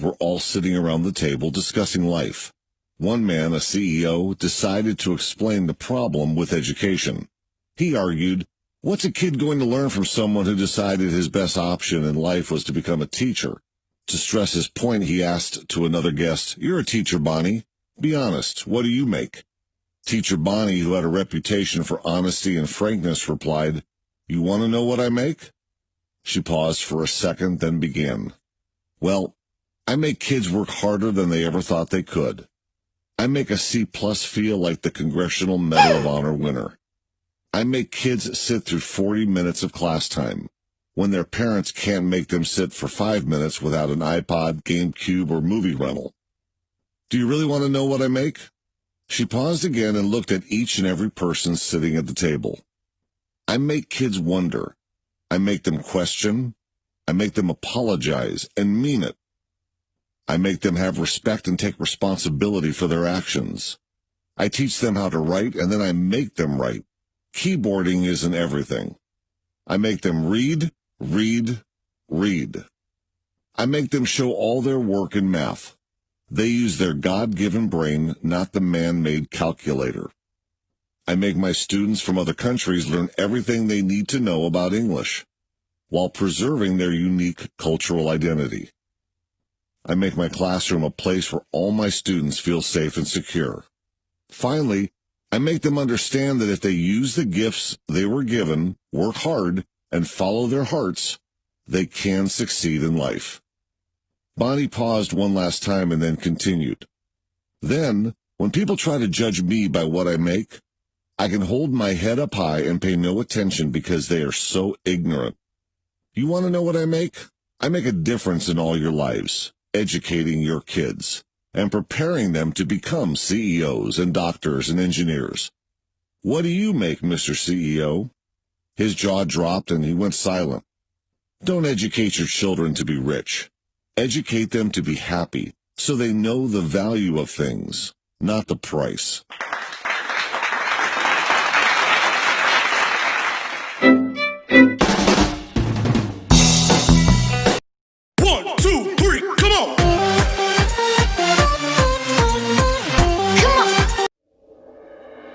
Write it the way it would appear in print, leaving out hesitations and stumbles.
were all sitting around the table discussing life. One man, a CEO, decided to explain the problem with education. He argued, "What's a kid going to learn from someone who decided his best option in life was to become a teacher?" To stress his point, he asked to another guest, "You're a teacher, Bonnie. Be honest, what do you make?" Teacher Bonnie, who had a reputation for honesty and frankness, replied, "You want to know what I make?" She paused for a second, then began. "Well, I make kids work harder than they ever thought they could. I make a C+ feel like the Congressional Medal of Honor winner. I make kids sit through 40 minutes of class time, when their parents can't make them sit for 5 minutes without an iPod, GameCube, or movie rental. Do you really want to know what I make?" She paused again and looked at each and every person sitting at the table. "I make kids wonder. I make them question. I make them apologize and mean it. I make them have respect and take responsibility for their actions. I teach them how to write, and then I make them write. Keyboarding isn't everything. I make them read, read, read. I make them show all their work in math. They use their God-given brain, not the man-made calculator. I make my students from other countries learn everything they need to know about English, while preserving their unique cultural identity. I make my classroom a place where all my students feel safe and secure. Finally, I make them understand that if they use the gifts they were given, work hard, and follow their hearts, they can succeed in life." Bonnie paused one last time and then continued. "Then, when people try to judge me by what I make, I can hold my head up high and pay no attention because they are so ignorant. You want to know what I make? I make a difference in all your lives, educating your kids, and preparing them to become CEOs and doctors and engineers. What do you make, Mr. CEO?" His jaw dropped and he went silent. Don't educate your children to be rich. Educate them to be happy, so they know the value of things, not the price.